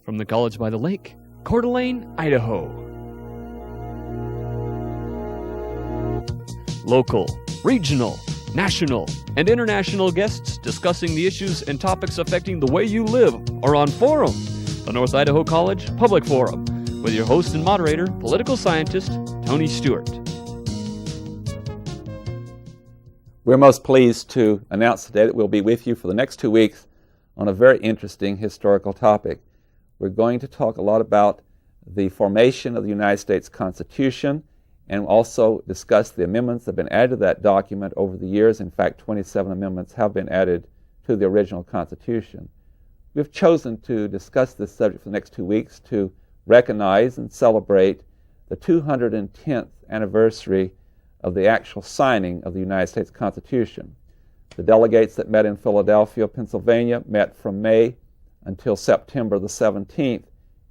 From the College by the Lake, Coeur d'Alene, Idaho. Local, regional, national, and international guests discussing the issues and topics affecting the way you live are on Forum, the North Idaho College Public Forum, with your host and moderator, political scientist Tony Stewart. We're most pleased to announce today that we'll be with you for the next 2 weeks on a very interesting historical topic. We're going to talk a lot about the formation of the United States Constitution and also discuss the amendments that have been added to that document over the years. In fact, 27 amendments have been added to the original Constitution. We've chosen to discuss this subject for the next 2 weeks to recognize and celebrate the 210th anniversary of the actual signing of the United States Constitution. The delegates that met in Philadelphia, Pennsylvania, met from May until September the 17th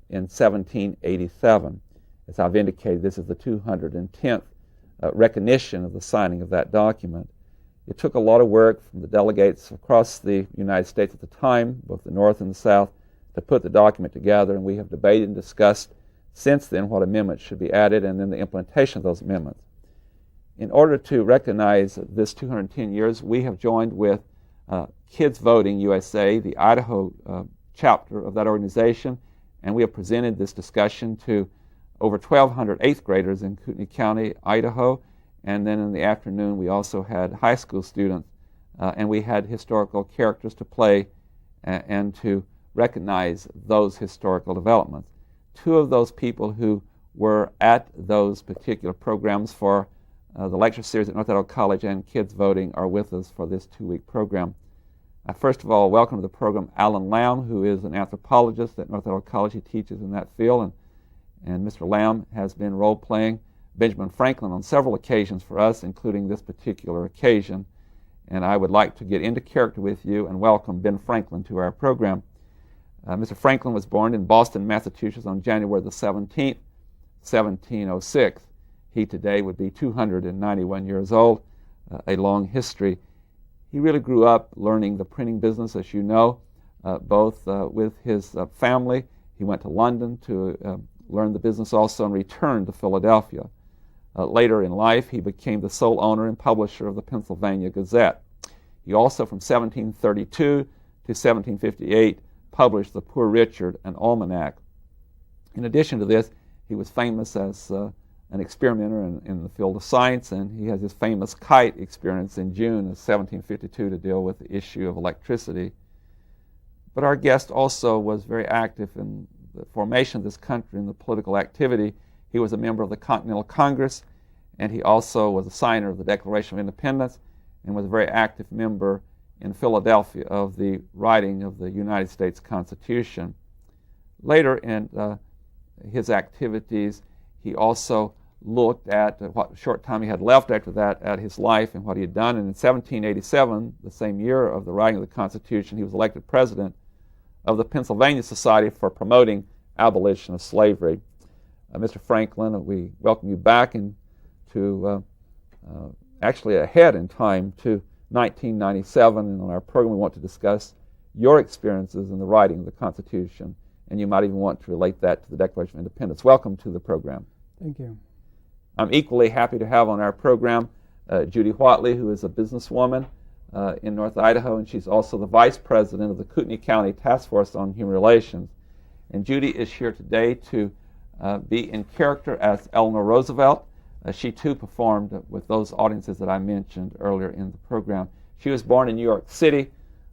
in 1787. As I've indicated, this is the 210th recognition of the signing of that document. It took a lot of work from the delegates across the United States at the time, both the North and the South, to put the document together, and we have debated and discussed since then what amendments should be added and then the implementation of those amendments. In order to recognize this 210 years, we have joined with Kids Voting USA, the Idaho chapter of that organization, and we have presented this discussion to over 1,200 8th graders in Kootenai County, Idaho, and then in the afternoon we also had high school students, and we had historical characters to play and to recognize those historical developments. Two of those people who were at those particular programs for the lecture series at North Idaho College and Kids Voting are with us for this 2-week program. First of all, welcome to the program Alan Lamb, who is an anthropologist at North Idaho College. He teaches in that field, and Mr. Lamb has been role-playing Benjamin Franklin on several occasions for us, including this particular occasion. And I would like to get into character with you and welcome Ben Franklin to our program. Mr. Franklin was born in Boston, Massachusetts on January the 17th, 1706. He today would be 291 years old, a long history. He really grew up learning the printing business, as you know, both with his family. He went to London to learn the business also and returned to Philadelphia. Later in life, he became the sole owner and publisher of the Pennsylvania Gazette. He also, from 1732 to 1758, published the Poor Richard, an almanac. In addition to this, he was famous as an experimenter in the field of science, and he has his famous kite experience in June of 1752 to deal with the issue of electricity. But our guest also was very active in the formation of this country and the political activity. He was a member of the Continental Congress, and he also was a signer of the Declaration of Independence and was a very active member in Philadelphia of the writing of the United States Constitution. Later in his activities, he also looked at what short time he had left after that at his life and what he had done. And in 1787, the same year of the writing of the Constitution, he was elected president of the Pennsylvania Society for Promoting Abolition of Slavery. Mr. Franklin, we welcome you back actually ahead in time to 1997, and on our program we want to discuss your experiences in the writing of the Constitution, and you might even want to relate that to the Declaration of Independence. Welcome to the program. Thank you. I'm equally happy to have on our program Judy Whatley, who is a businesswoman in North Idaho, and she's also the vice president of the Kootenai County Task Force on Human Relations. And Judy is here today to be in character as Eleanor Roosevelt. She too performed with those audiences that I mentioned earlier in the program. She was born in New York City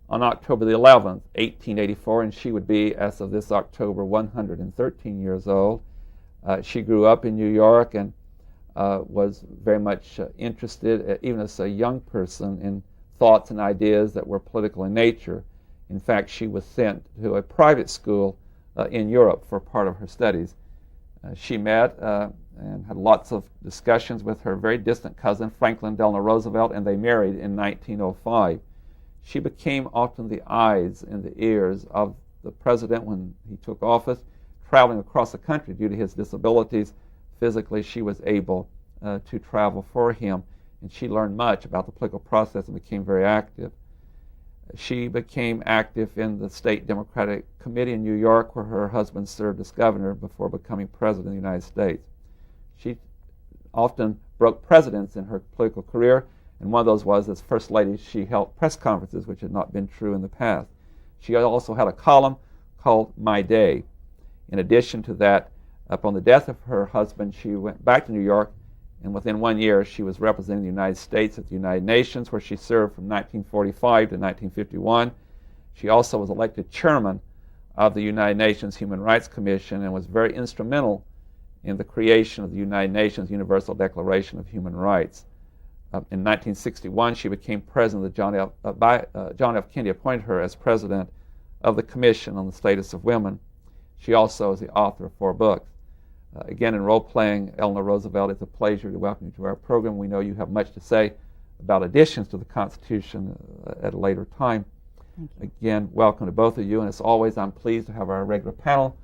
on October the 11th, 1884, and she would be, as of this October, 113 years old. She grew up in New York and was very much interested, even as a young person, in thoughts and ideas that were political in nature. In fact, she was sent to a private school in Europe for part of her studies. She met and had lots of discussions with her very distant cousin, Franklin Delano Roosevelt, and they married in 1905. She became often the eyes and the ears of the president when he took office, traveling across the country due to his disabilities. Physically, she was able to travel for him, and she learned much about the political process and became very active. She became active in the State Democratic Committee in New York, where her husband served as governor before becoming president of the United States. She often broke precedents in her political career, and one of those was, as First Lady, she held press conferences, which had not been true in the past. She also had a column called My Day. In addition to that, upon the death of her husband, she went back to New York, and within 1 year, she was representing the United States at the United Nations, where she served from 1945 to 1951. She also was elected chairman of the United Nations Human Rights Commission and was very instrumental in the creation of the United Nations Universal Declaration of Human Rights. In 1961, she became president. John F. Kennedy appointed her as president of the Commission on the Status of Women. She also is the author of 4 books. Again, in role-playing Eleanor Roosevelt, it's a pleasure to welcome you to our program. We know you have much to say about additions to the Constitution at a later time. Again, welcome to both of you. And as always, I'm pleased to have our regular panel,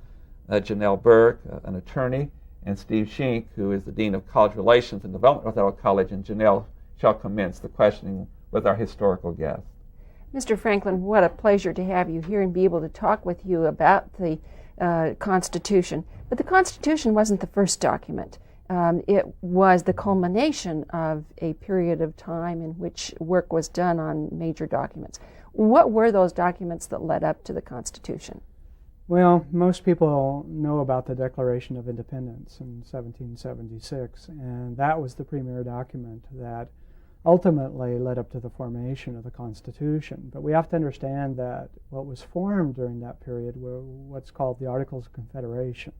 Janelle Berg, an attorney, and Steve Schenck, who is the Dean of College Relations and Development with our college. And Janelle shall commence the questioning with our historical guest. Mr. Franklin, what a pleasure to have you here and be able to talk with you about the Constitution. But the Constitution wasn't the first document. It was the culmination of a period of time in which work was done on major documents. What were those documents that led up to the Constitution? Well, most people know about the Declaration of Independence in 1776, and that was the premier document that ultimately led up to the formation of the Constitution. But we have to understand that what was formed during that period were what's called the Articles of Confederation.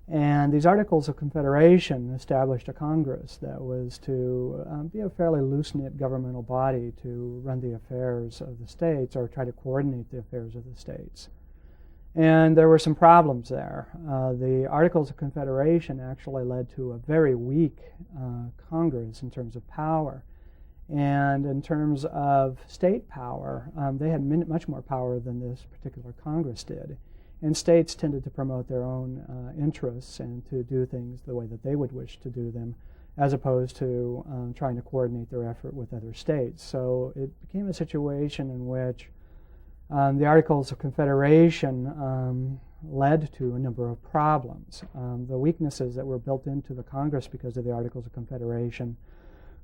And these Articles of Confederation established a Congress that was to be a fairly loose-knit governmental body to run the affairs of the states or try to coordinate the affairs of the states. And there were some problems there. The Articles of Confederation actually led to a very weak Congress in terms of power. And in terms of state power, they had much more power than this particular Congress did. And states tended to promote their own interests and to do things the way that they would wish to do them, as opposed to trying to coordinate their effort with other states. So it became a situation in which the Articles of Confederation led to a number of problems. The weaknesses that were built into the Congress because of the Articles of Confederation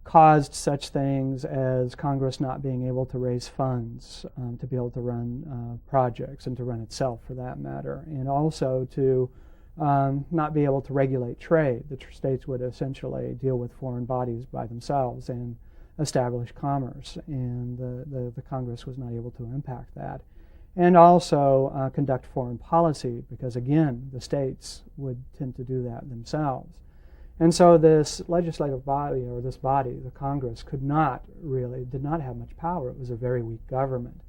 caused such things as Congress not being able to raise funds to be able to run projects and to run itself for that matter, and also to not be able to regulate trade. The states would essentially deal with foreign bodies by themselves and establish commerce, and the Congress was not able to impact that. And also conduct foreign policy, because again, the states would tend to do that themselves. And so this legislative body, or this body, the Congress, did not have much power. It was a very weak government.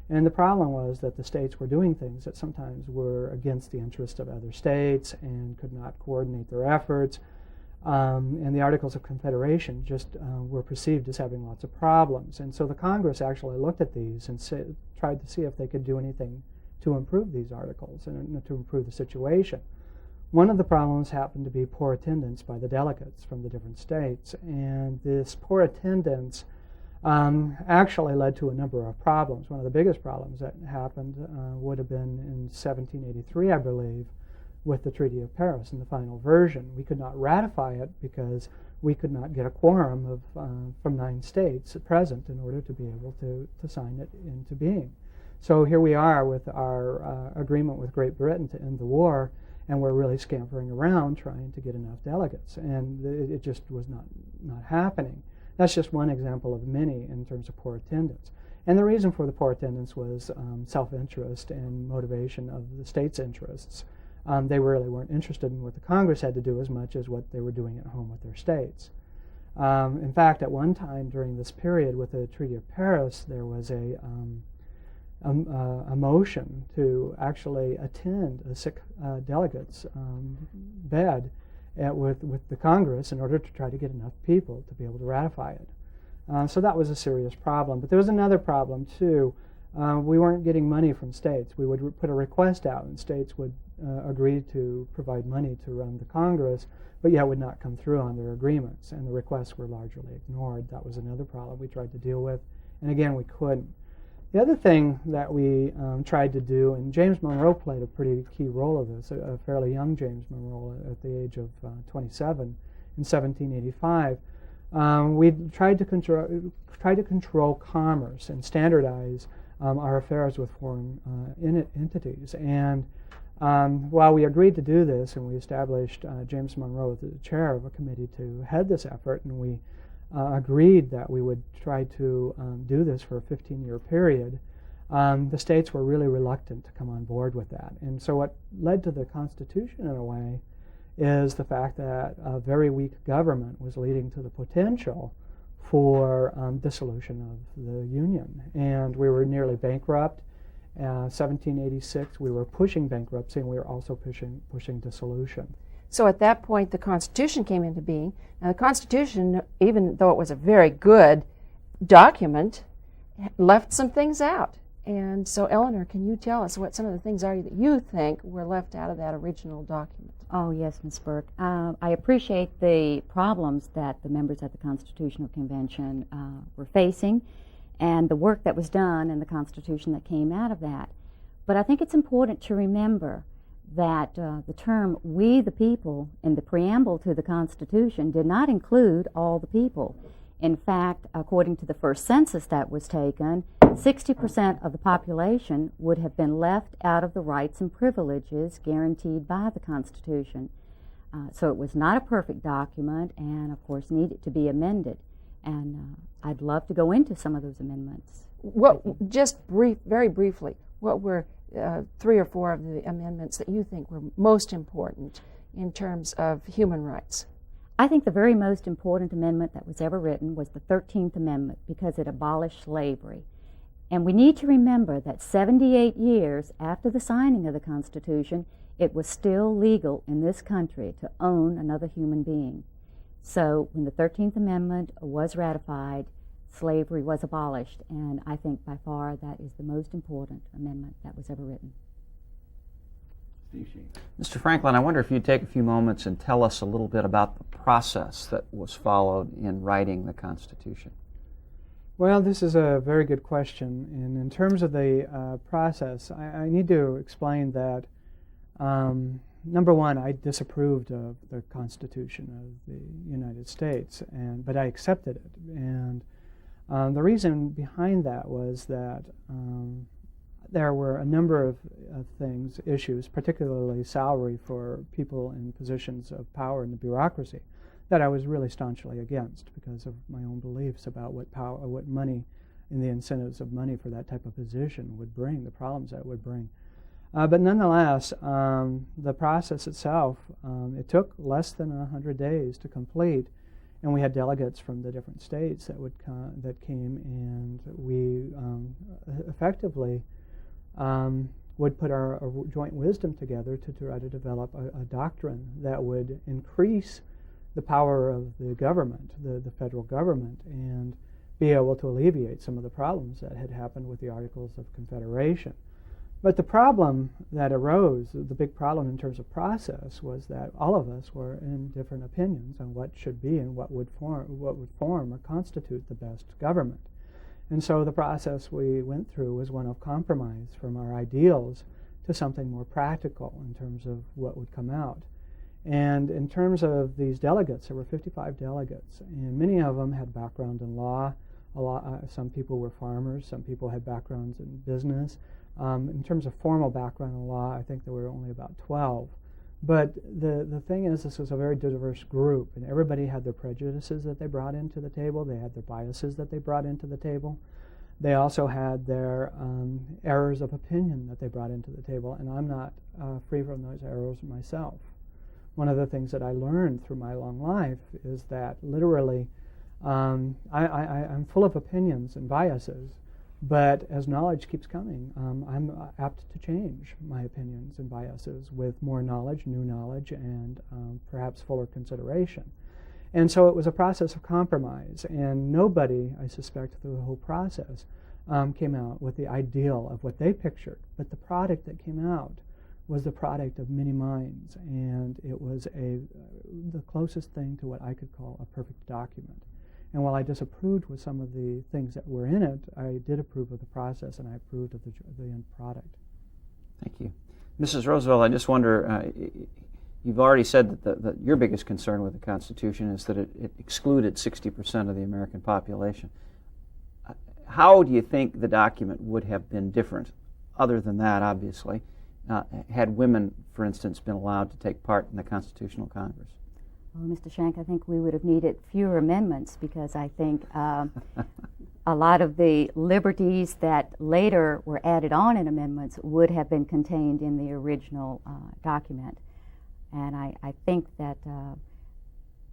And the problem was that the states were doing things that sometimes were against the interest of other states and could not coordinate their efforts. And the Articles of Confederation just were perceived as having lots of problems. And so the Congress actually looked at these and tried to see if they could do anything to improve these articles and to improve the situation. One of the problems happened to be poor attendance by the delegates from the different states, and this poor attendance actually led to a number of problems. One of the biggest problems that happened would have been in 1783, I believe, with the Treaty of Paris in the final version. We could not ratify it because we could not get a quorum of from 9 states present in order to be able to sign it into being. So here we are with our agreement with Great Britain to end the war, and we're really scampering around trying to get enough delegates, and it just was not happening. That's just one example of many in terms of poor attendance. And the reason for the poor attendance was self-interest and motivation of the states' interests. They really weren't interested in what the Congress had to do as much as what they were doing at home with their states. In fact, at one time during this period with the Treaty of Paris, there was a motion to actually attend a sick delegate's bed with the Congress in order to try to get enough people to be able to ratify it. So that was a serious problem. But there was another problem, too. We weren't getting money from states. We would put a request out, and states would agree to provide money to run the Congress, but yet would not come through on their agreements, and the requests were largely ignored. That was another problem we tried to deal with, and again, we couldn't. The other thing that we tried to do, and James Monroe played a pretty key role of this, a fairly young James Monroe at the age of 27 in 1785, we tried to control commerce and standardize our affairs with foreign entities. And while we agreed to do this, and we established James Monroe as the chair of a committee to head this effort, and we agreed that we would try to do this for a 15-year period, the states were really reluctant to come on board with that. And so what led to the Constitution, in a way, is the fact that a very weak government was leading to the potential for dissolution of the Union. And we were nearly bankrupt. 1786, we were pushing bankruptcy, and we were also pushing dissolution. So at that point, the Constitution came into being. Now, the Constitution, even though it was a very good document, left some things out. And so, Eleanor, can you tell us what some of the things are that you think were left out of that original document? Oh, yes, Ms. Burke. I appreciate the problems that the members at the Constitutional Convention were facing and the work that was done in the Constitution that came out of that. But I think it's important to remember that the term "we the people" in the preamble to the Constitution did not include all the people. In fact, according to the first census that was taken, 60% of the population would have been left out of the rights and privileges guaranteed by the Constitution. So it was not a perfect document and, of course, needed to be amended. And I'd love to go into some of those amendments. Very briefly, what were 3 or 4 of the amendments that you think were most important in terms of human rights? I think the very most important amendment that was ever written was the 13th Amendment, because it abolished slavery. And we need to remember that 78 years after the signing of the Constitution, it was still legal in this country to own another human being. So when the 13th Amendment was ratified, slavery was abolished, and I think by far that is the most important amendment that was ever written. Mr. Franklin, I wonder if you'd take a few moments and tell us a little bit about the process that was followed in writing the Constitution. Well, this is a very good question. And in terms of the process, I need to explain that, number one, I disapproved of the Constitution of the United States, but I accepted it. And the reason behind that was that there were a number of things, issues, particularly salary for people in positions of power in the bureaucracy, that I was really staunchly against because of my own beliefs about what money and the incentives of money for that type of position would bring, the problems that it would bring. But nonetheless, the process itself, it took less than 100 days to complete, and we had delegates from the different states that came, and we effectively would put our joint wisdom together to try to develop a doctrine that would increase the power of the government, the federal government, and be able to alleviate some of the problems that had happened with the Articles of Confederation. But the problem that arose, the big problem in terms of process, was that all of us were in different opinions on what should be and what would form or constitute the best government. And so the process we went through was one of compromise from our ideals to something more practical in terms of what would come out. And in terms of these delegates, there were 55 delegates, and many of them had background in law. Some people were farmers, some people had backgrounds in business. In terms of formal background in law, I think there were only about 12. But the thing is, this was a very diverse group, and everybody had their prejudices that they brought into the table. They had their biases that they brought into the table. They also had their errors of opinion that they brought into the table, and I'm not free from those errors myself. One of the things that I learned through my long life is that literally I'm full of opinions and biases, but as knowledge keeps coming, I'm apt to change my opinions and biases with more knowledge, new knowledge, and perhaps fuller consideration. And so it was a process of compromise, and nobody, I suspect, through the whole process came out with the ideal of what they pictured, but the product that came out was the product of many minds, and it was the closest thing to what I could call a perfect document. And while I disapproved with some of the things that were in it, I did approve of the process, and I approved of the end product. Thank you. Mrs. Roosevelt, I just wonder, you've already said that your biggest concern with the Constitution is that it excluded 60% of the American population. How do you think the document would have been different, other than that, obviously, had women, for instance, been allowed to take part in the Constitutional Congress? Well, Mr. Shank, I think we would have needed fewer amendments, because I think a lot of the liberties that later were added on in amendments would have been contained in the original document. And I think that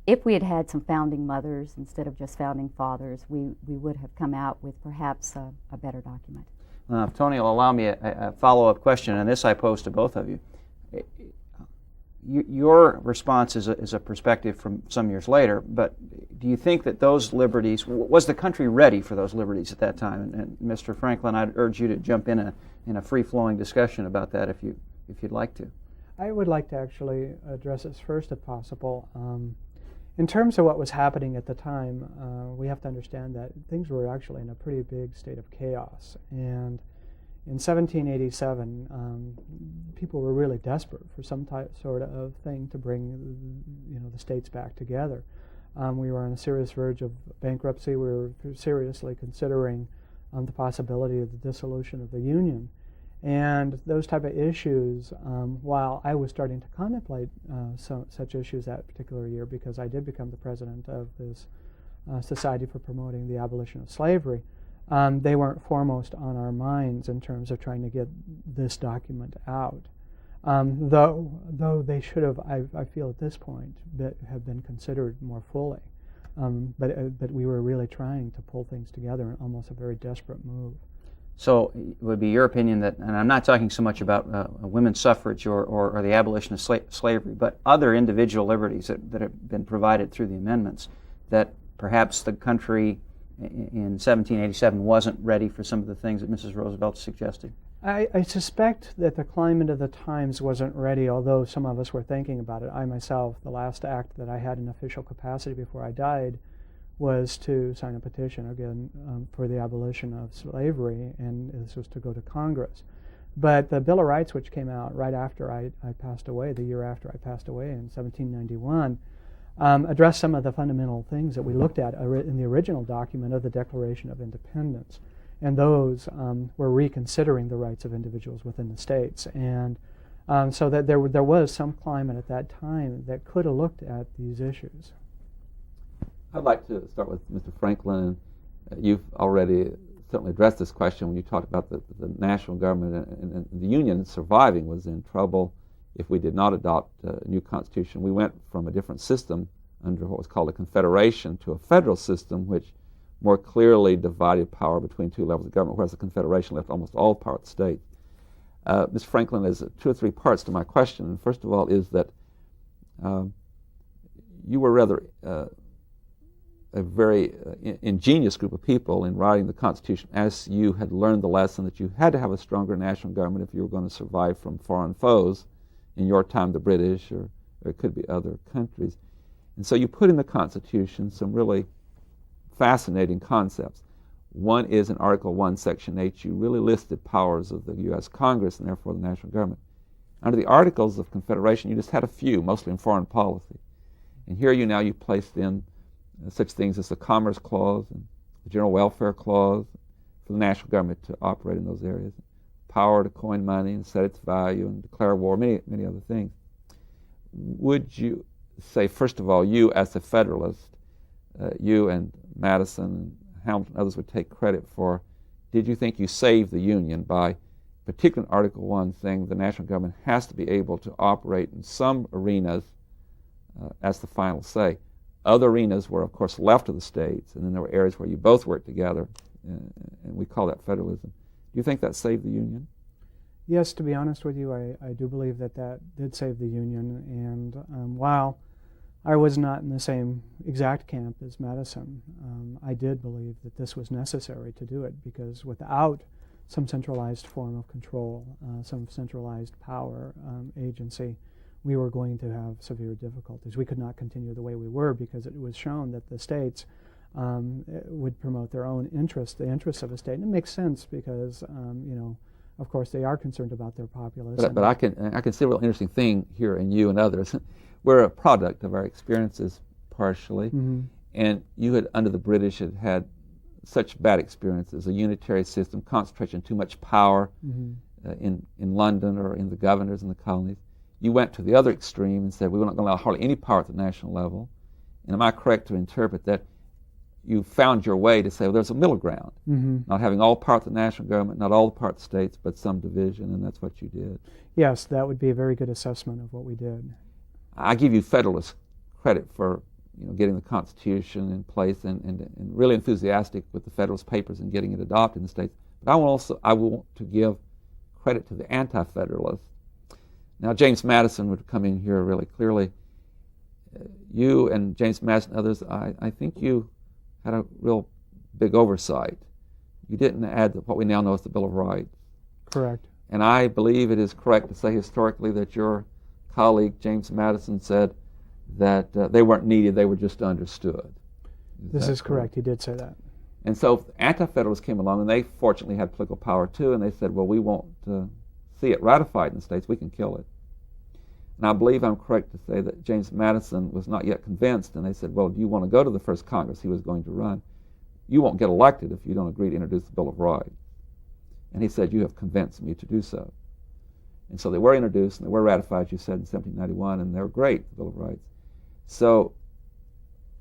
if we had had some founding mothers instead of just founding fathers, we would have come out with perhaps a better document. If Tony will allow me a follow-up question, and this I pose to both of you. Your response is a perspective from some years later, but do you think that those liberties, was the country ready for those liberties at that time? And Mr. Franklin, I'd urge you to jump in a free-flowing discussion about that if you'd like to. I would like to actually address this first, if possible. In terms of what was happening at the time, we have to understand that things were actually in a pretty big state of chaos. And in 1787, people were really desperate for some sort of thing to bring, the states back together. We were on a serious verge of bankruptcy. We were seriously considering the possibility of the dissolution of the Union. And those type of issues, while I was starting to contemplate such issues that particular year, because I did become the president of this Society for Promoting the Abolition of Slavery, they weren't foremost on our minds in terms of trying to get this document out. Though they should have, I feel at this point, have been considered more fully. But we were really trying to pull things together in almost a very desperate move. So it would be your opinion that, and I'm not talking so much about women's suffrage or the abolition of slavery, but other individual liberties that have been provided through the amendments, that perhaps the country in 1787 wasn't ready for some of the things that Mrs. Roosevelt suggested? I suspect that the climate of the times wasn't ready, although some of us were thinking about it. I myself, the last act that I had in official capacity before I died was to sign a petition again for the abolition of slavery, and this was to go to Congress. But the Bill of Rights, which came out right after I passed away, the year after I passed away in 1791, addressed some of the fundamental things that we looked at in the original document of the Declaration of Independence. And those were reconsidering the rights of individuals within the states. And so that there was some climate at that time that could have looked at these issues. I'd like to start with Mr. Franklin. You've already certainly addressed this question when you talked about the national government and the Union surviving was in trouble if we did not adopt a new constitution. We went from a different system under what was called a Confederation to a federal system, which more clearly divided power between two levels of government, whereas the Confederation left almost all power at the state. Ms. Franklin, there's 2 or 3 parts to my question. And first of all is that you were rather a very ingenious group of people in writing the Constitution, as you had learned the lesson that you had to have a stronger national government if you were going to survive from foreign foes, in your time the British, or it could be other countries. And so you put in the Constitution some really fascinating concepts. One is in Article 1, Section 8, you really listed powers of the U.S. Congress and therefore the national government. Under the Articles of Confederation, you just had a few, mostly in foreign policy. And here you placed in such things as the Commerce Clause and the General Welfare Clause for the national government to operate in those areas. Power to coin money and set its value and declare war, many other things. Would you say, first of all, you as a Federalist, you and Madison and Hamilton and others would take credit for, did you think you saved the Union by, particularly in Article 1, saying the national government has to be able to operate in some arenas as the final say? Other arenas were, of course, left to the states, and then there were areas where you both worked together, and we call that federalism. Do you think that saved the Union? Yes, to be honest with you, I do believe that did save the Union, and while I was not in the same exact camp as Madison, I did believe that this was necessary to do it, because without some centralized form of control, some centralized power agency, we were going to have severe difficulties. We could not continue the way we were, because it was shown that the states would promote their own interest, the interests of a state. And it makes sense because, of course, they are concerned about their populace. But I can see a real interesting thing here in you and others. We're a product of our experiences partially, and you had, under the British, had such bad experiences, a unitary system, concentration, too much power in London or in the governors in the colonies. You went to the other extreme and said, we're not going to allow hardly any power at the national level. And am I correct to interpret that you found your way to say, well, there's a middle ground, not having all power at the national government, not all the power at the states, but some division, and that's what you did? Yes, that would be a very good assessment of what we did. I give you Federalist credit for getting the Constitution in place and really enthusiastic with the Federalist Papers and getting it adopted in the states. But I want to give credit to the anti-Federalists. Now, James Madison would come in here really clearly. You and James Madison and others, I think you had a real big oversight. You didn't add what we now know as the Bill of Rights. Correct. And I believe it is correct to say historically that your colleague, James Madison, said that they weren't needed, they were just understood. This is correct. He did say that. And so anti-federalists came along, and they fortunately had political power too, and they said, well, we won't see it ratified in the states, we can kill it. And I believe I'm correct to say that James Madison was not yet convinced, and they said, well, do you want to go to the first Congress he was going to run? You won't get elected if you don't agree to introduce the Bill of Rights. And he said, you have convinced me to do so. And so they were introduced, and they were ratified, as you said, in 1791, and they're great, the Bill of Rights. So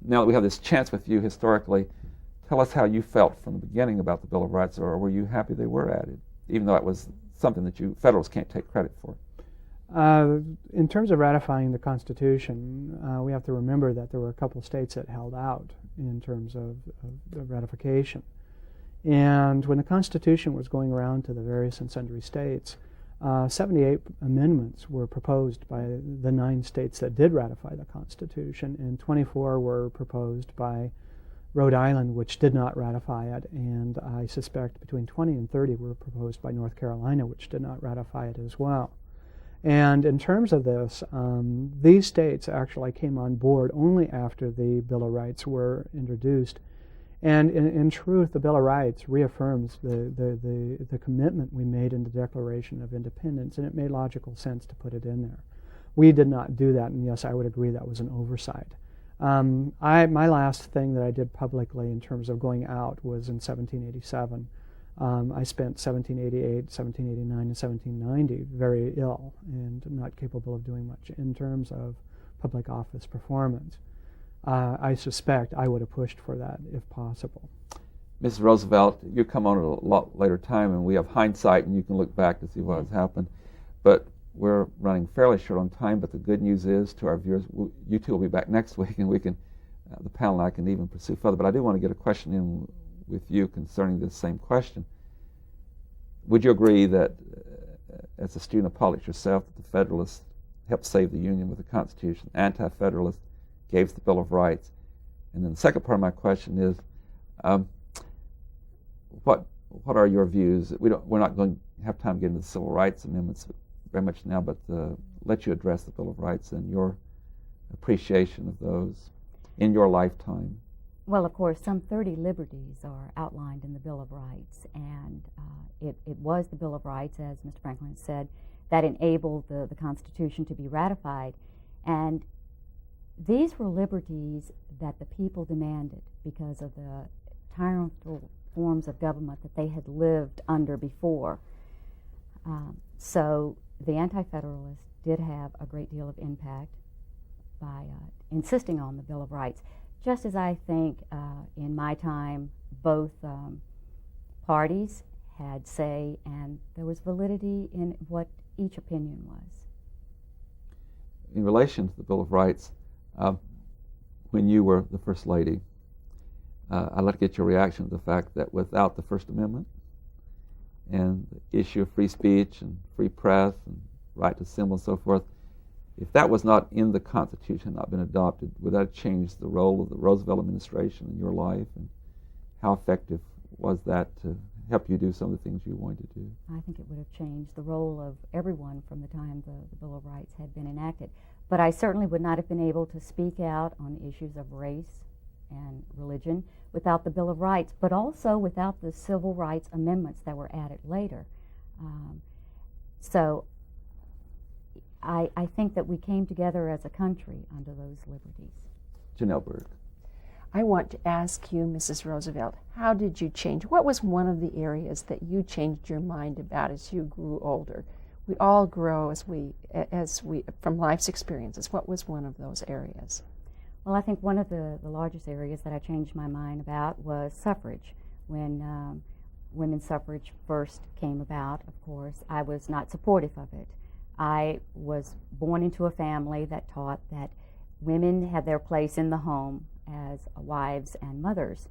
now that we have this chance with you historically, tell us how you felt from the beginning about the Bill of Rights, or were you happy they were added, even though it was something that you Federalists can't take credit for? In terms of ratifying the Constitution, we have to remember that there were a couple of states that held out in terms of the ratification. And when the Constitution was going around to the various and sundry states, 78 amendments were proposed by the 9 states that did ratify the Constitution, and 24 were proposed by Rhode Island, which did not ratify it, and I suspect between 20 and 30 were proposed by North Carolina, which did not ratify it as well. And in terms of this, these states actually came on board only after the Bill of Rights were introduced. And in truth, the Bill of Rights reaffirms the commitment we made in the Declaration of Independence, and it made logical sense to put it in there. We did not do that, and yes, I would agree that was an oversight. My last thing that I did publicly in terms of going out was in 1787. I spent 1788, 1789, and 1790 very ill and not capable of doing much in terms of public office performance. I suspect I would have pushed for that if possible. Mrs. Roosevelt, you come on at a lot later time, and we have hindsight, and you can look back to see what has happened. But we're running fairly short on time, but the good news is to our viewers, you two will be back next week, and we can, the panel and I can even pursue further. But I do want to get a question in with you concerning this same question. Would you agree that, as a student of politics yourself, that the Federalists helped save the Union with the Constitution, anti-Federalists gave us the Bill of Rights? And then the second part of my question is, what are your views? We're not going to have time to get into the Civil Rights Amendments very much now, but let you address the Bill of Rights and your appreciation of those in your lifetime. Well, of course, some 30 liberties are outlined in the Bill of Rights, and it was the Bill of Rights, as Mr. Franklin said, that enabled the Constitution to be ratified. And these were liberties that the people demanded because of the tyrannical forms of government that they had lived under before. So the Anti-Federalists did have a great deal of impact by insisting on the Bill of Rights. Just as I think in my time both parties had say, and there was validity in what each opinion was. In relation to the Bill of Rights, when you were the First Lady, I'd like to get your reaction to the fact that without the First Amendment and the issue of free speech and free press and right to assemble and so forth, if that was not in the Constitution, not been adopted, would that change the role of the Roosevelt administration in your life? And how effective was that to help you do some of the things you wanted to do? I think it would have changed the role of everyone from the time the Bill of Rights had been enacted. But I certainly would not have been able to speak out on issues of race and religion, without the Bill of Rights, but also without the civil rights amendments that were added later. So I think that we came together as a country under those liberties. Janelle Berg. I want to ask you, Mrs. Roosevelt, how did you change? What was one of the areas that you changed your mind about as you grew older? We all grow as we from life's experiences. What was one of those areas? Well, I think one of the largest areas that I changed my mind about was suffrage. When women's suffrage first came about, of course, I was not supportive of it. I was born into a family that taught that women had their place in the home as wives and mothers.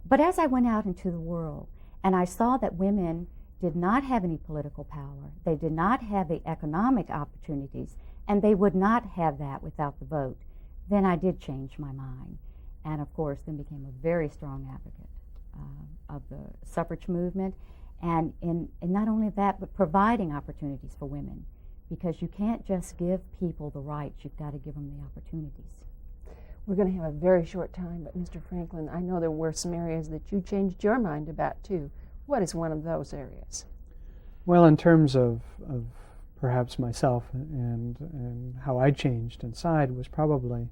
But as I went out into the world and I saw that women did not have any political power, they did not have the economic opportunities, and they would not have that without the vote, then I did change my mind. And of course, then became a very strong advocate of the suffrage movement, and in not only that, but providing opportunities for women, because you can't just give people the rights, you've got to give them the opportunities. We're going to have a very short time, but Mr. Franklin, I know there were some areas that you changed your mind about too. What is one of those areas? Well, in terms of perhaps myself and how I changed inside was probably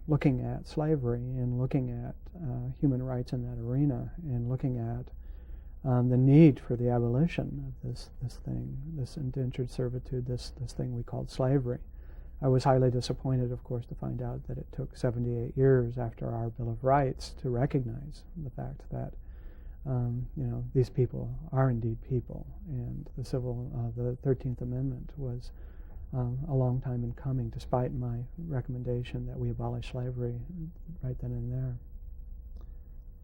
looking at slavery and looking at human rights in that arena and looking at the need for the abolition of this indentured servitude, this thing we called slavery. I was highly disappointed, of course, to find out that it took 78 years after our Bill of Rights to recognize the fact that these people are indeed people, and the 13th Amendment was a long time in coming, despite my recommendation that we abolish slavery right then and there.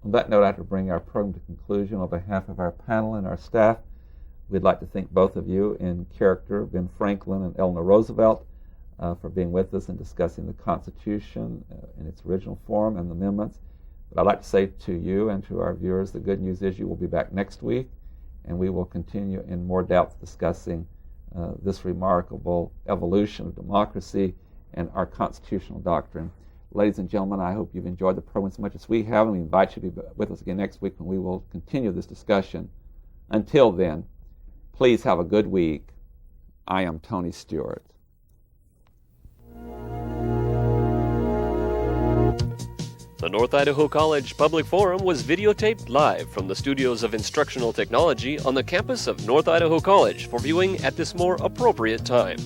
On that note, I have to bring our program to conclusion. On behalf of our panel and our staff, we'd like to thank both of you in character, Ben Franklin and Eleanor Roosevelt, for being with us and discussing the Constitution in its original form and the amendments. But I'd like to say to you and to our viewers, the good news is you will be back next week, and we will continue in more depth discussing this remarkable evolution of democracy and our constitutional doctrine. Ladies and gentlemen, I hope you've enjoyed the program as much as we have, and we invite you to be with us again next week when we will continue this discussion. Until then, please have a good week. I am Tony Stewart. The North Idaho College Public Forum was videotaped live from the studios of Instructional Technology on the campus of North Idaho College for viewing at this more appropriate time.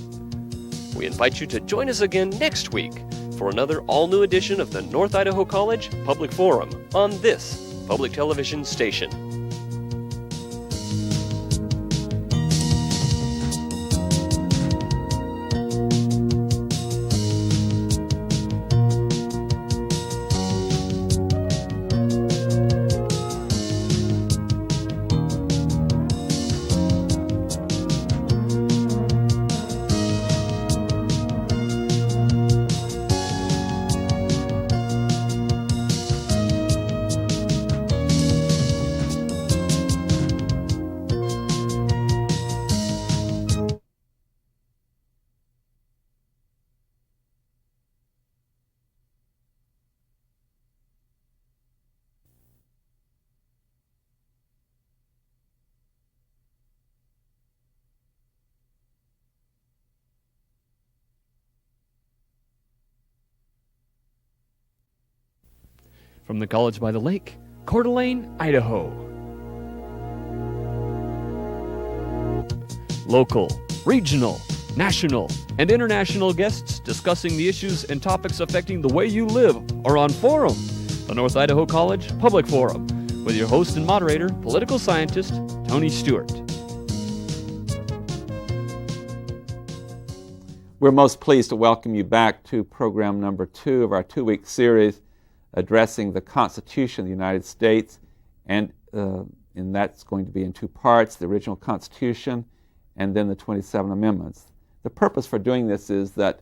We invite you to join us again next week for another all-new edition of the North Idaho College Public Forum on this public television station. From the College by the Lake, Coeur d'Alene, Idaho. Local, regional, national, and international guests discussing the issues and topics affecting the way you live are on Forum, the North Idaho College Public Forum, with your host and moderator, political scientist Tony Stewart. We're most pleased to welcome you back to program number 2 of our 2-week series addressing the Constitution of the United States, and that's going to be in 2 parts, the original Constitution and then the 27 amendments. The purpose for doing this is that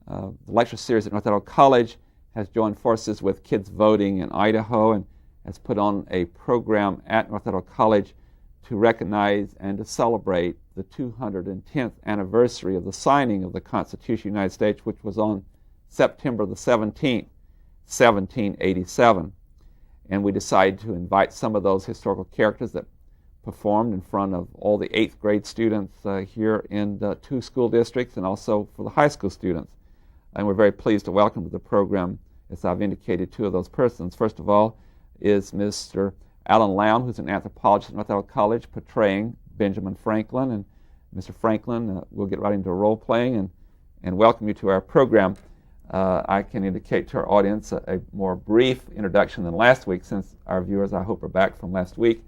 the lecture series at North Idaho College has joined forces with Kids Voting in Idaho and has put on a program at North Idaho College to recognize and to celebrate the 210th anniversary of the signing of the Constitution of the United States, which was on September the 17th. 1787. And we decided to invite some of those historical characters that performed in front of all the 8th grade students here in the 2 school districts, and also for the high school students. And we're very pleased to welcome to the program, as I've indicated, 2 of those persons. First of all is Mr. Alan Lown, who's an anthropologist at North Idaho College, portraying Benjamin Franklin. And Mr. Franklin, we'll get right into role playing and welcome you to our program. I can indicate to our audience a more brief introduction than last week, since our viewers, I hope, are back from last week.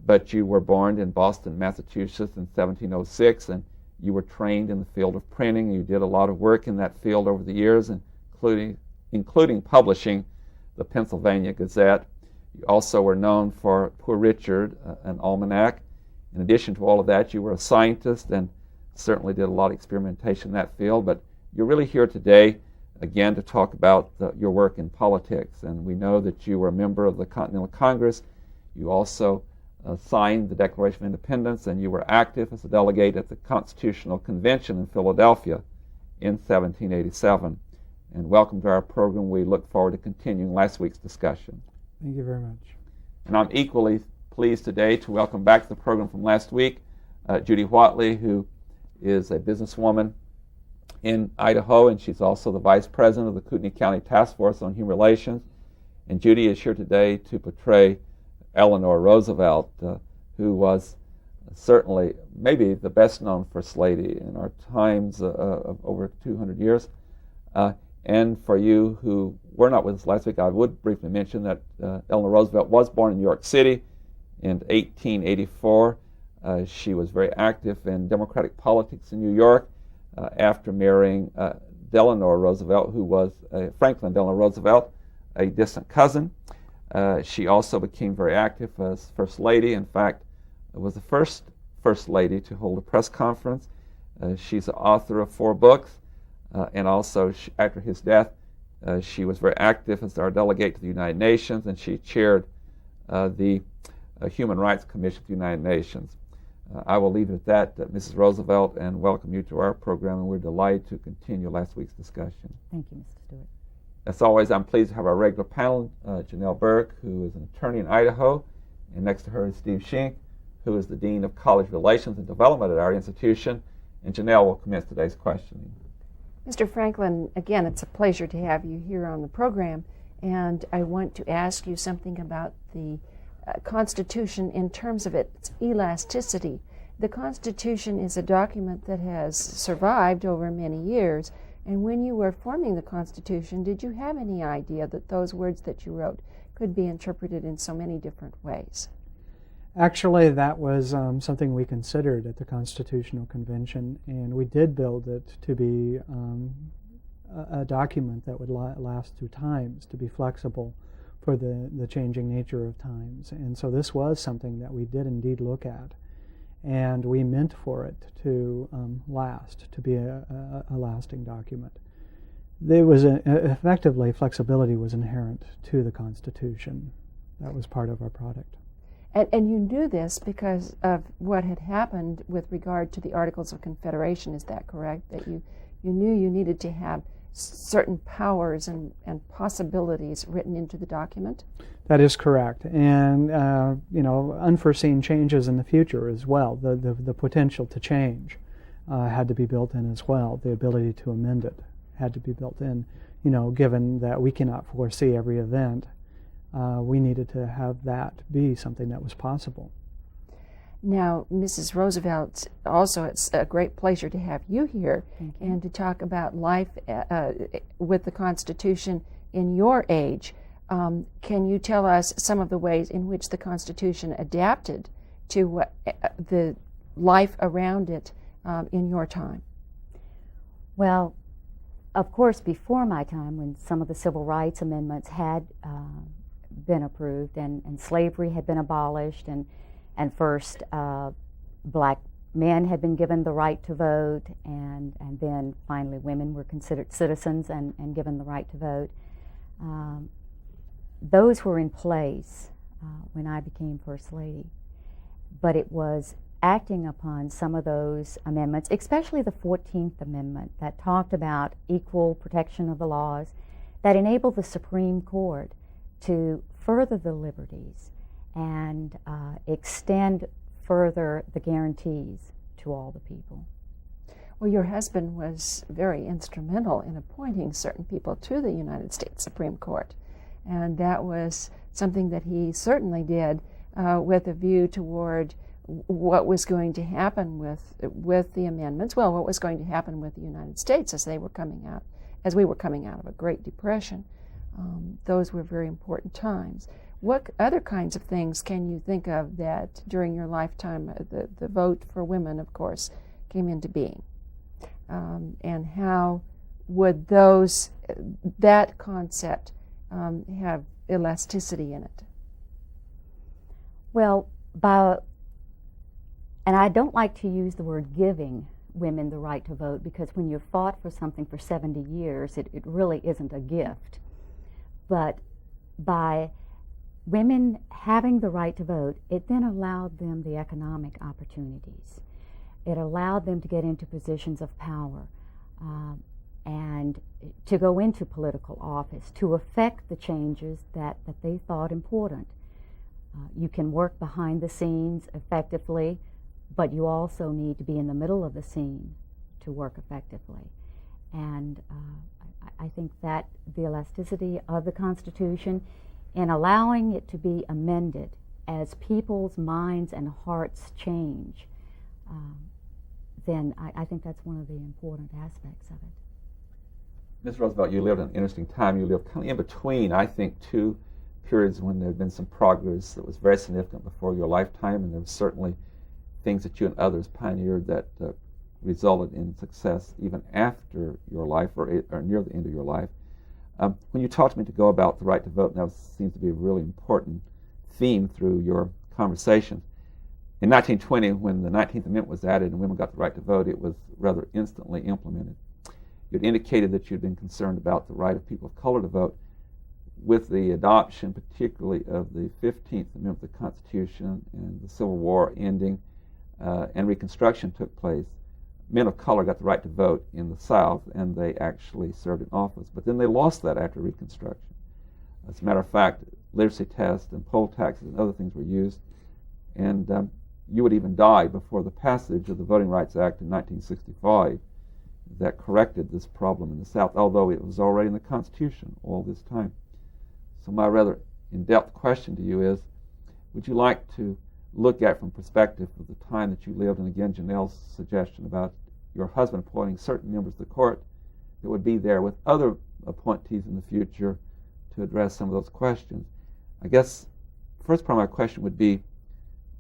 But you were born in Boston, Massachusetts in 1706, and you were trained in the field of printing. You did a lot of work in that field over the years, including publishing the Pennsylvania Gazette. You also were known for Poor Richard, an almanac. In addition to all of that, you were a scientist and certainly did a lot of experimentation in that field. But you're really here today, again, to talk about your work in politics. And we know that you were a member of the Continental Congress. You also signed the Declaration of Independence, and you were active as a delegate at the Constitutional Convention in Philadelphia in 1787. And welcome to our program. We look forward to continuing last week's discussion. Thank you very much. And I'm equally pleased today to welcome back to the program from last week Judy Whatley, who is a businesswoman in Idaho, and she's also the vice president of the Kootenai County Task Force on Human Relations. And Judy is here today to portray Eleanor Roosevelt, who was certainly maybe the best known First Lady in our times of over 200 years. And for you who were not with us last week, I would briefly mention that Eleanor Roosevelt was born in New York City in 1884. She was very active in democratic politics in New York after marrying Delano Roosevelt, who was Franklin Delano Roosevelt, a distant cousin. She also became very active as First Lady. In fact, was the first First Lady to hold a press conference. She's the author of 4 books. And also, after his death, she was very active as our delegate to the United Nations, and she chaired the Human Rights Commission of the United Nations. I will leave it at that, Mrs. Roosevelt, and welcome you to our program, and we're delighted to continue last week's discussion. Thank you, Mr. Stewart. As always, I'm pleased to have our regular panel, Janelle Burke, who is an attorney in Idaho, and next to her is Steve Schenck, who is the Dean of College Relations and Development at our institution, and Janelle will commence today's questioning. Mr. Franklin, again, it's a pleasure to have you here on the program, and I want to ask you something about the Constitution in terms of its elasticity. The Constitution is a document that has survived over many years, and when you were forming the Constitution, did you have any idea that those words that you wrote could be interpreted in so many different ways? Actually, that was something we considered at the Constitutional Convention, and we did build it to be a document that would last through times, to be flexible for the changing nature of times. And so this was something that we did indeed look at, and we meant for it to last, to be a lasting document. There was effectively, flexibility was inherent to the Constitution. That was part of our product. And you knew this because of what had happened with regard to the Articles of Confederation, is that correct? That you knew you needed to have certain powers and possibilities written into the document? That is correct. And, unforeseen changes in the future as well. The potential to change had to be built in as well. The ability to amend it had to be built in. Given that we cannot foresee every event, we needed to have that be something that was possible. Now, Mrs. Roosevelt, also it's a great pleasure to have you here and to talk about life with the Constitution in your age. Can you tell us some of the ways in which the Constitution adapted to the life around it in your time? Well, of course, before my time, when some of the civil rights amendments had been approved and slavery had been abolished, and first black men had been given the right to vote, and then finally women were considered citizens and given the right to vote. Those were in place when I became First Lady, but it was acting upon some of those amendments, especially the 14th Amendment that talked about equal protection of the laws, that enable the Supreme Court to further the liberties and extend further the guarantees to all the people. Well, your husband was very instrumental in appointing certain people to the United States Supreme Court, and that was something that he certainly did with a view toward what was going to happen with the amendments. Well, what was going to happen with the United States as we were coming out of a Great Depression. Those were very important times. What other kinds of things can you think of that during your lifetime, the vote for women, of course, came into being? And how would that concept have elasticity in it? Well, and I don't like to use the word giving women the right to vote, because when you've fought for something for 70 years, it really isn't a gift. But by women having the right to vote, it then allowed them the economic opportunities. It allowed them to get into positions of power and to go into political office, to affect the changes that they thought important. You can work behind the scenes effectively, but you also need to be in the middle of the scene to work effectively. And I think that the elasticity of the Constitution in allowing it to be amended as people's minds and hearts change, then I think that's one of the important aspects of it. Ms. Roosevelt, you lived an interesting time. You lived kind of in between, I think, two periods when there had been some progress that was very significant before your lifetime, and there were certainly things that you and others pioneered that resulted in success even after your life or near the end of your life. When you talked to me to go about the right to vote, and that seems to be a really important theme through your conversation. In 1920, when the 19th Amendment was added and women got the right to vote, it was rather instantly implemented. You had indicated that you'd been concerned about the right of people of color to vote. With the adoption, particularly of the 15th Amendment of the Constitution and the Civil War ending and Reconstruction took place, men of color got the right to vote in the South, and they actually served in office. But then they lost that after Reconstruction. As a matter of fact, literacy tests and poll taxes and other things were used, and you would even die before the passage of the Voting Rights Act in 1965 that corrected this problem in the South, although it was already in the Constitution all this time. So my rather in-depth question to you is, would you like to look at from perspective of the time that you lived, and again Janelle's suggestion about your husband appointing certain members of the court that would be there with other appointees in the future to address some of those questions. I guess first part of my question would be,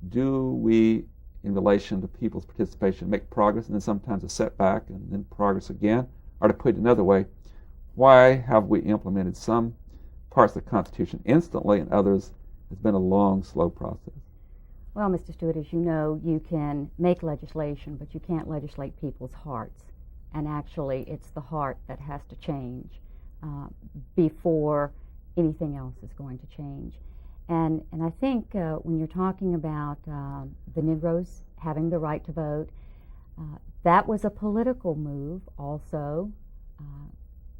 do we, in relation to people's participation, make progress and then sometimes a setback and then progress again? Or to put it another way, why have we implemented some parts of the Constitution instantly and others has been a long, slow process? Well, Mr. Stewart, as you know, you can make legislation, but you can't legislate people's hearts. And actually, it's the heart that has to change before anything else is going to change. And I think when you're talking about the Negroes having the right to vote, that was a political move also.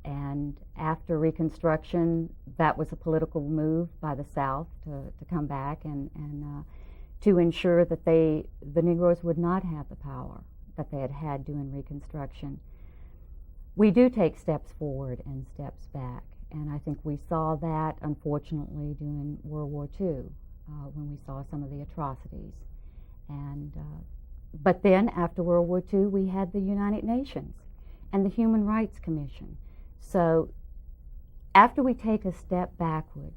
And after Reconstruction, that was a political move by the South to come back and to ensure that the Negroes would not have the power that they had had during Reconstruction. We do take steps forward and steps back, and I think we saw that, unfortunately, during World War II, when we saw some of the atrocities. And but then, after World War II, we had the United Nations and the Human Rights Commission. So after we take a step backward,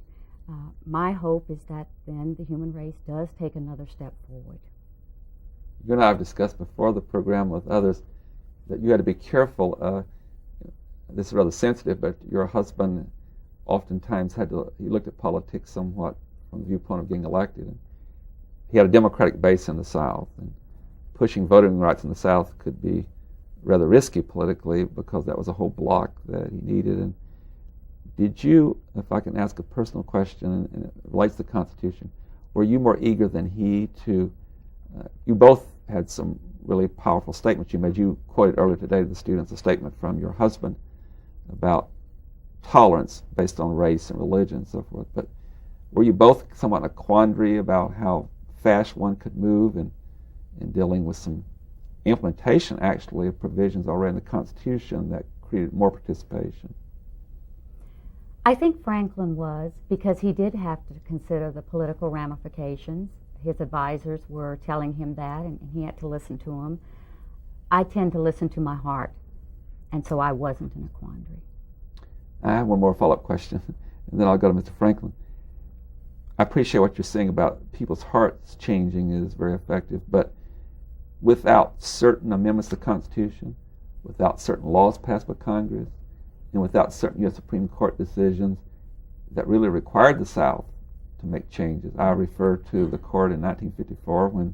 my hope is that then the human race does take another step forward. You and I have discussed before the program with others that you had to be careful. This is rather sensitive, but your husband oftentimes he looked at politics somewhat from the viewpoint of getting elected. And he had a Democratic base in the South, and pushing voting rights in the South could be rather risky politically because that was a whole block that he needed. And did you, if I can ask a personal question, and it relates to the Constitution, were you more eager than he to, you both had some really powerful statements you made. You quoted earlier today to the students a statement from your husband about tolerance based on race and religion and so forth. But were you both somewhat in a quandary about how fast one could move in dealing with some implementation, actually, of provisions already in the Constitution that created more participation? I think Franklin was, because he did have to consider the political ramifications. His advisors were telling him that, and he had to listen to them. I tend to listen to my heart, and so I wasn't in a quandary. I have one more follow-up question, and then I'll go to Mr. Franklin. I appreciate what you're saying about people's hearts changing is very effective, but without certain amendments to the Constitution, without certain laws passed by Congress, and without certain U.S. Supreme Court decisions that really required the South to make changes. I refer to the court in 1954 when,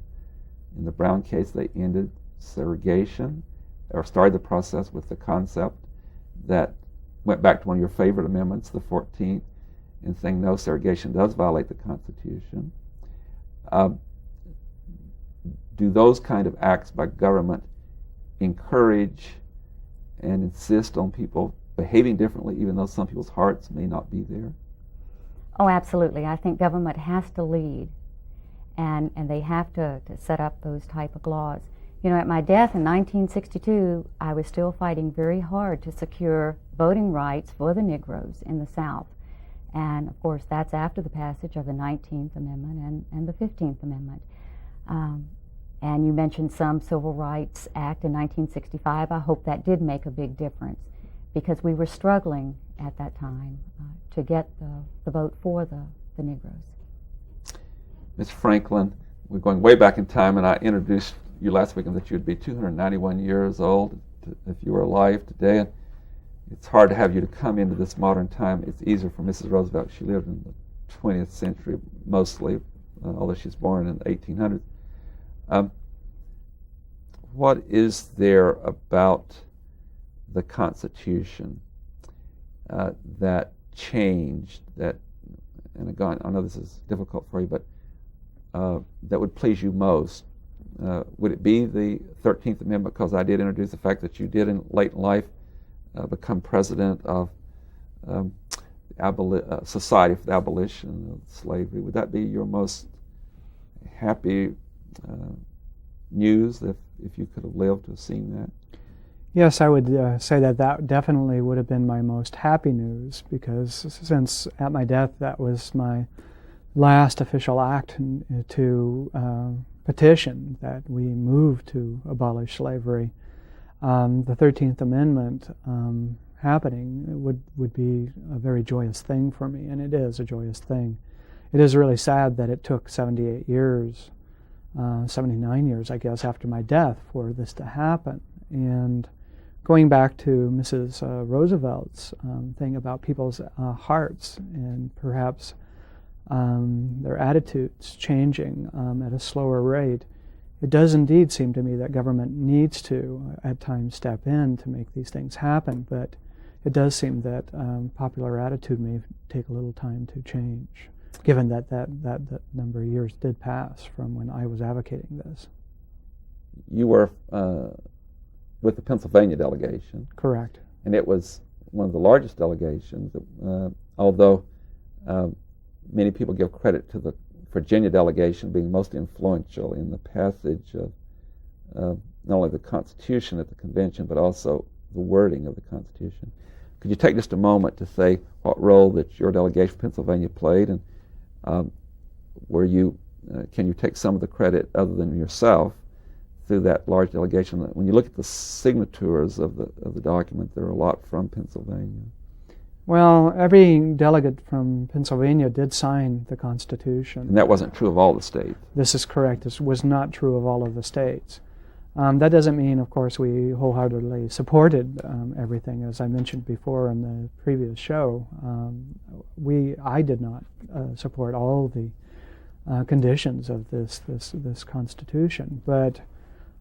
in the Brown case, they ended segregation, or started the process with the concept that went back to one of your favorite amendments, the 14th, and saying no, segregation does violate the Constitution. Do those kind of acts by government encourage and insist on people behaving differently, even though some people's hearts may not be there? Oh, absolutely. I think government has to lead, and they have to set up those type of laws. You know, at my death in 1962, I was still fighting very hard to secure voting rights for the Negroes in the South. And, of course, that's after the passage of the 19th Amendment and the 15th Amendment. And you mentioned some Civil Rights Act in 1965. I hope that did make a big difference, because we were struggling at that time to get the vote for the Negroes. Ms. Franklin, we're going way back in time, and I introduced you last week that you'd be 291 years old if you were alive today. And it's hard to have you to come into this modern time. It's easier for Mrs. Roosevelt. She lived in the 20th century mostly, although she's born in the 1800s. What is there about the Constitution that changed, that, and again, I know this is difficult for you, but that would please you most? Would it be the 13th Amendment? Because I did introduce the fact that you did late in life become president of Society for the Abolition of Slavery. Would that be your most happy news if you could have lived to have seen that? Yes, I would say that definitely would have been my most happy news, because since at my death that was my last official act to petition that we move to abolish slavery. The 13th Amendment happening would be a very joyous thing for me, and it is a joyous thing. It is really sad that it took 78 years, 79 years, I guess, after my death for this to happen. And going back to Mrs. Roosevelt's thing about people's hearts and perhaps their attitudes changing at a slower rate, it does indeed seem to me that government needs to at times step in to make these things happen, but it does seem that popular attitude may take a little time to change, given that number of years did pass from when I was advocating this. You were with the Pennsylvania delegation. Correct. And it was one of the largest delegations, although many people give credit to the Virginia delegation being most influential in the passage of not only the Constitution at the convention, but also the wording of the Constitution. Could you take just a moment to say what role that your delegation from Pennsylvania played, and can you take some of the credit other than yourself through that large delegation? When you look at the signatories of the document, there are a lot from Pennsylvania. Well, every delegate from Pennsylvania did sign the Constitution. And that wasn't true of all the states. This is correct. This was not true of all of the states. That doesn't mean, of course, we wholeheartedly supported everything. As I mentioned before in the previous show, I did not support all the conditions of this Constitution. But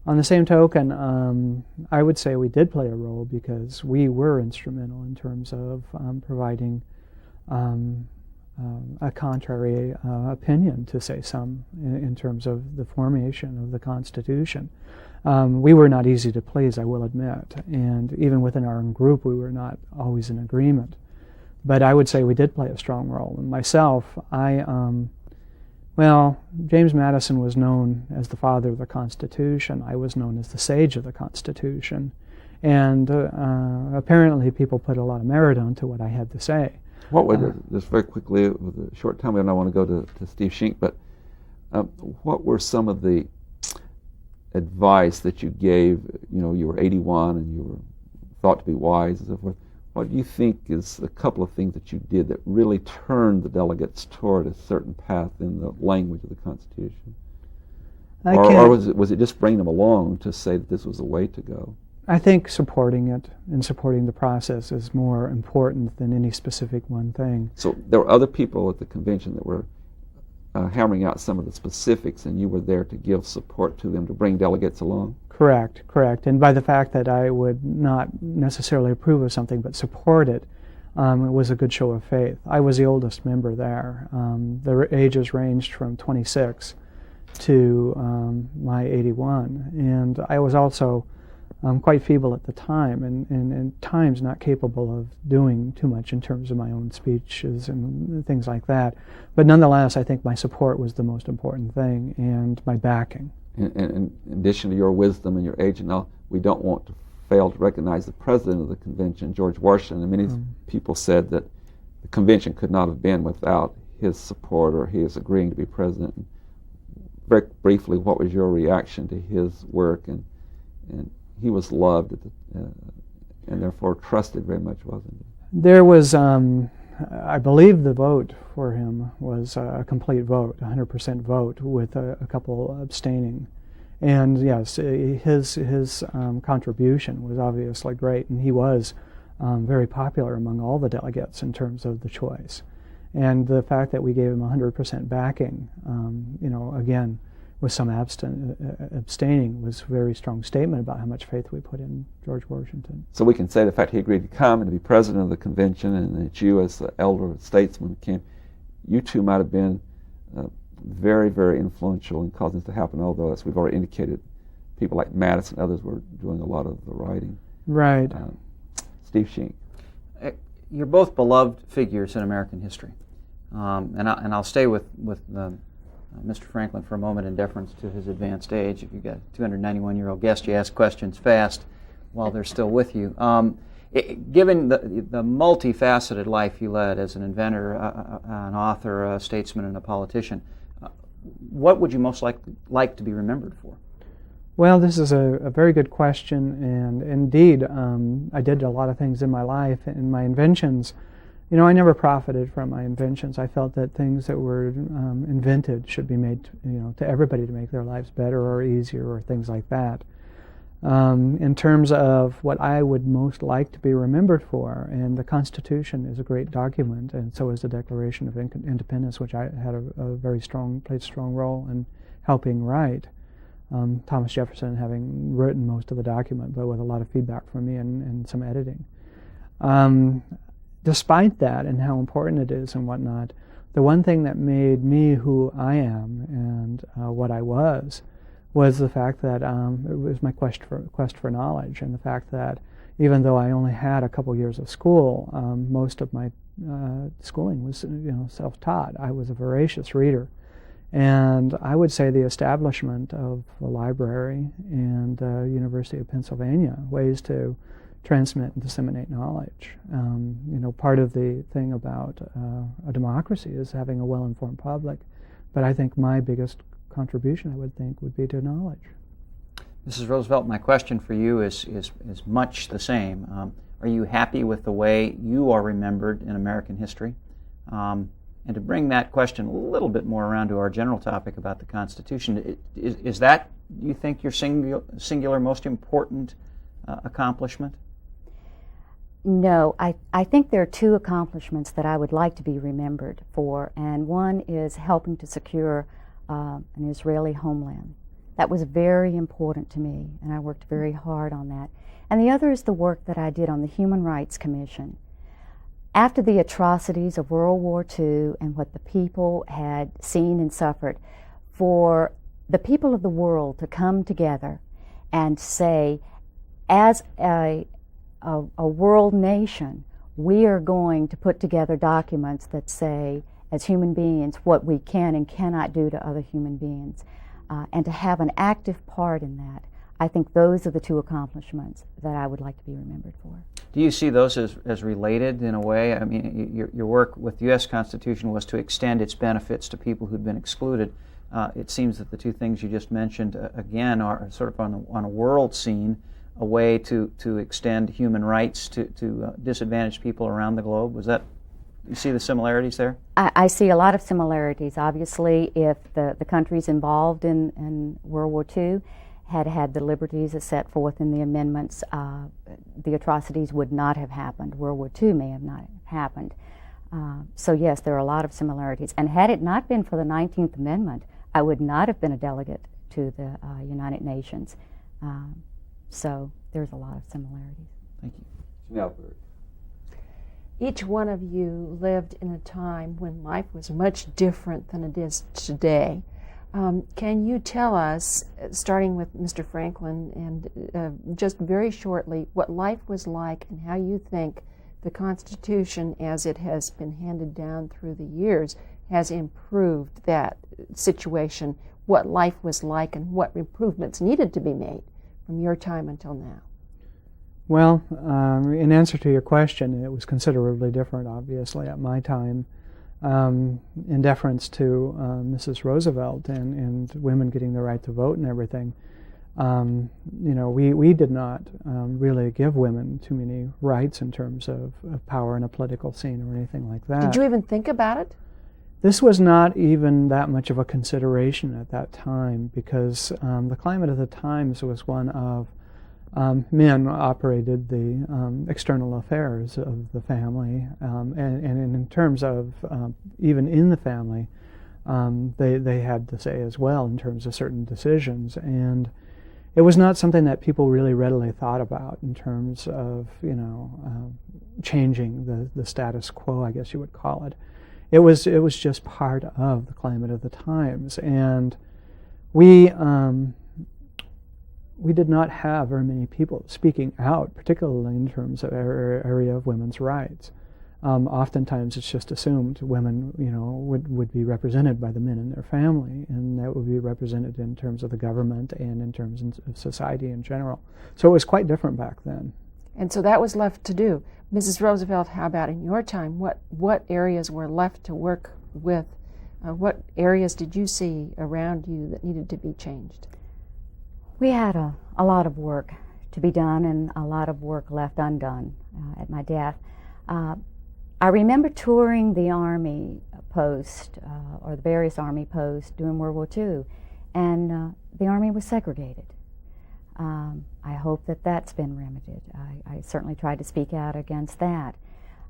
on the same token, I would say we did play a role, because we were instrumental in terms of providing a contrary opinion, to say some, in terms of the formation of the Constitution. We were not easy to please, I will admit, and even within our own group we were not always in agreement. But I would say we did play a strong role. And myself, James Madison was known as the father of the Constitution. I was known as the sage of the Constitution. And apparently people put a lot of merit onto what I had to say. What were, just very quickly, with a short time, and I want to go to Steve Shink, but what were some of the advice that you gave? You know, you were 81 and you were thought to be wise and so forth. What do you think is a couple of things that you did that really turned the delegates toward a certain path in the language of the Constitution? Or was it just bringing them along to say that this was the way to go? I think supporting it and supporting the process is more important than any specific one thing. So there were other people at the convention that were hammering out some of the specifics, and you were there to give support to them, to bring delegates along? Correct. And by the fact that I would not necessarily approve of something but support it, it was a good show of faith. I was the oldest member there. The ages ranged from 26 to my 81, and I was also quite feeble at the time, and at times not capable of doing too much in terms of my own speeches and things like that. But nonetheless, I think my support was the most important thing, and my backing. And in addition to your wisdom and your age, and all, we don't want to fail to recognize the president of the convention, George Washington. And many people said that the convention could not have been without his support or his agreeing to be president. Very briefly, what was your reaction to his work? And he was loved and therefore trusted very much, wasn't he? There was, I believe the vote for him was a complete vote, 100% vote, with a couple abstaining. And yes, his contribution was obviously great, and he was very popular among all the delegates in terms of the choice. And the fact that we gave him 100% backing, again, with some abstaining, was a very strong statement about how much faith we put in George Washington. So we can say the fact he agreed to come and to be president of the convention, and that you, as the elder statesman, came, you two might have been very, very influential in causing this to happen, although, as we've already indicated, people like Madison and others were doing a lot of the writing. Right. Steve Shink. You're both beloved figures in American history. And I'll stay with Mr. Franklin for a moment in deference to his advanced age. If you've got a 291-year-old guest, you ask questions fast while they're still with you. Given the multifaceted life you led as an inventor, an author, a statesman, and a politician, what would you most like to be remembered for? Well, this is a very good question, and indeed, I did a lot of things in my life, and my inventions. I never profited from my inventions. I felt that things that were invented should be made, to everybody, to make their lives better or easier or things like that. In terms of what I would most like to be remembered for, and the Constitution is a great document, and so is the Declaration of Independence, which I had played a strong role in helping write. Thomas Jefferson having written most of the document, but with a lot of feedback from me and some editing. Despite that and how important it is and whatnot, the one thing that made me who I am and what I was the fact that it was my quest for knowledge, and the fact that even though I only had a couple years of school, most of my schooling was self-taught. I was a voracious reader, and I would say the establishment of the library and University of Pennsylvania, ways to transmit and disseminate knowledge. Part of the thing about a democracy is having a well-informed public, but I think my biggest contribution, I would think, would be to knowledge. Mrs. Roosevelt, my question for you is much the same. Are you happy with the way you are remembered in American history? And to bring that question a little bit more around to our general topic about the Constitution, is that, you think, your singular most important accomplishment? No, I think there are two accomplishments that I would like to be remembered for, and one is helping to secure an Israeli homeland. That was very important to me, and I worked very hard on that. And the other is the work that I did on the Human Rights Commission. After the atrocities of World War II and what the people had seen and suffered, for the people of the world to come together and say, as a world nation, we are going to put together documents that say, as human beings, what we can and cannot do to other human beings, and to have an active part in that. I think those are the two accomplishments that I would like to be remembered for. Do you see those as related in a way? I mean, your work with the U.S. Constitution was to extend its benefits to people who'd been excluded. It seems that the two things you just mentioned, again, are sort of on a world scene, a way to extend human rights to disadvantaged people around the globe. You see the similarities there? I see a lot of similarities. Obviously, if the countries involved in World War II had the liberties as set forth in the amendments, the atrocities would not have happened. World War II may have not happened. So yes, there are a lot of similarities. And had it not been for the 19th Amendment, I would not have been a delegate to the United Nations. So there's a lot of similarities. Thank you. Each one of you lived in a time when life was much different than it is today. Can you tell us, starting with Mr. Franklin, and just very shortly, what life was like and how you think the Constitution, as it has been handed down through the years, has improved that situation, what life was like and what improvements needed to be made from your time until now? Well, in answer to your question, it was considerably different, obviously, at my time. In deference to Mrs. Roosevelt and women getting the right to vote and everything, we did not really give women too many rights in terms of power in a political scene or anything like that. Did you even think about it? This was not even that much of a consideration at that time, because the climate of the times was one of men operated the external affairs of the family, and in terms of even in the family, they had to say as well in terms of certain decisions, and it was not something that people really readily thought about in terms of changing the status quo, I guess you would call it. It was just part of the climate of the times, and we did not have very many people speaking out, particularly in terms of area of women's rights. Oftentimes it's just assumed women, would be represented by the men in their family, and that would be represented in terms of the government and in terms of society in general. So it was quite different back then. And so that was left to do. Mrs. Roosevelt, how about in your time? What areas were left to work with? What areas did you see around you that needed to be changed? We had a lot of work to be done and a lot of work left undone at my death. I remember touring the Army post, or the various Army posts during World War II, and the Army was segregated. I hope that that's been remedied. I certainly tried to speak out against that.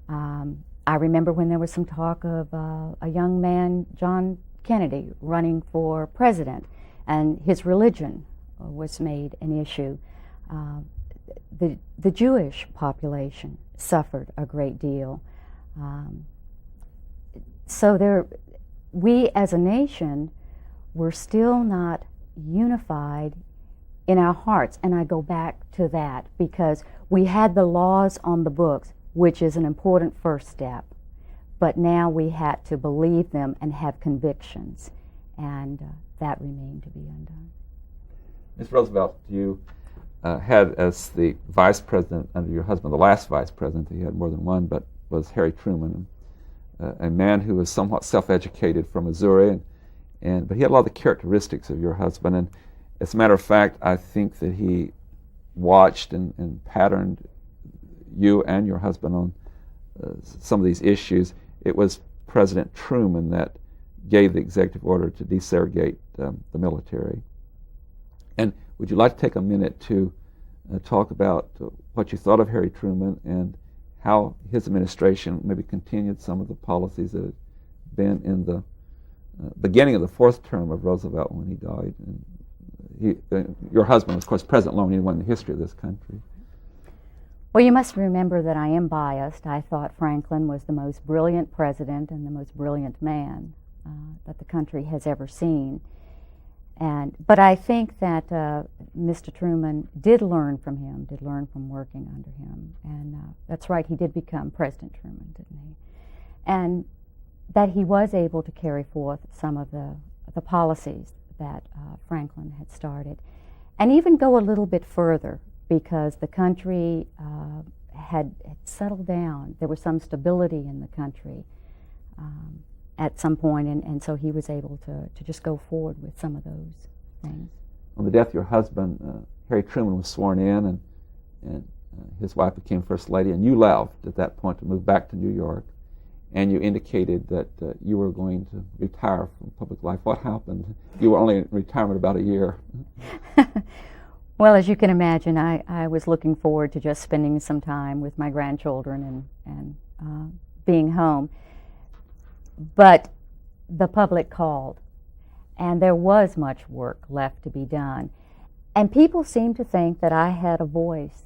I remember when there was some talk of a young man, John Kennedy, running for president, and his religion was made an issue. The Jewish population suffered a great deal. So we as a nation were still not unified in our hearts, and I go back to that because we had the laws on the books, which is an important first step, but now we had to believe them and have convictions, and that remained to be undone. Ms. Roosevelt, you had as the vice president under your husband, the last vice president, he had more than one, but was Harry Truman, a man who was somewhat self-educated from Missouri, but he had a lot of the characteristics of your husband. And as a matter of fact, I think that he watched and patterned you and your husband on some of these issues. It was President Truman that gave the executive order to desegregate the military. And would you like to take a minute to talk about what you thought of Harry Truman and how his administration maybe continued some of the policies that had been in the beginning of the fourth term of Roosevelt when he died? And your husband was, of course, President longer than anyone in the history of this country. Well, you must remember that I am biased. I thought Franklin was the most brilliant president and the most brilliant man that the country has ever seen. But I think that Mr. Truman did learn from him, did learn from working under him. And that's right, he did become President Truman, didn't he? And that he was able to carry forth some of the policies that Franklin had started. And even go a little bit further, because the country had settled down. There was some stability in the country at some point, and so he was able to just go forward with some of those things. On the death of your husband, Harry Truman was sworn in, and his wife became First Lady, and you left at that point to move back to New York, and you indicated that you were going to retire from public life. What happened? You were only in retirement about a year. Well, as you can imagine, I was looking forward to just spending some time with my grandchildren and being home. But the public called, and there was much work left to be done. And people seemed to think that I had a voice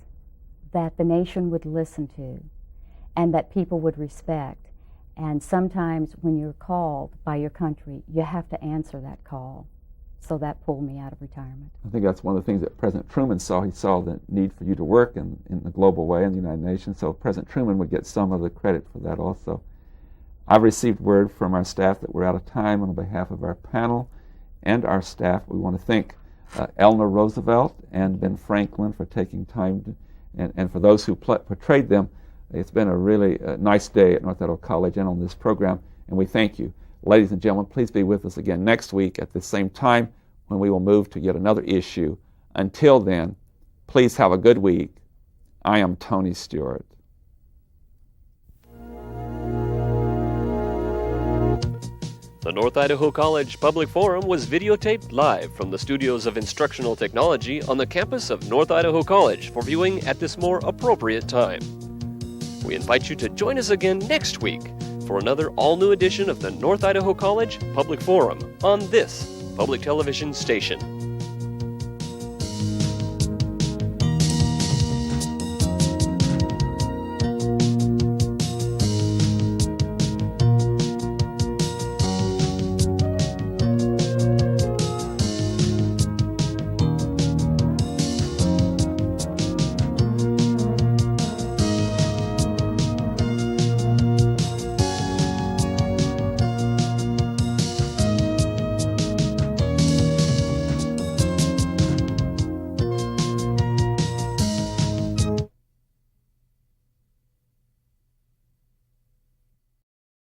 that the nation would listen to and that people would respect. And sometimes when you're called by your country, you have to answer that call. So that pulled me out of retirement. I think that's one of the things that President Truman saw. He saw the need for you to work in the global way in the United Nations, so President Truman would get some of the credit for that also. I've received word from our staff that we're out of time. On behalf of our panel and our staff, we want to thank Eleanor Roosevelt and Ben Franklin for taking time, and for those who portrayed them. It's been a really nice day at North Idaho College and on this program, and we thank you. Ladies and gentlemen, please be with us again next week at the same time when we will move to yet another issue. Until then, please have a good week. I am Tony Stewart. The North Idaho College Public Forum was videotaped live from the studios of Instructional Technology on the campus of North Idaho College for viewing at this more appropriate time. We invite you to join us again next week for another all-new edition of the North Idaho College Public Forum on this public television station.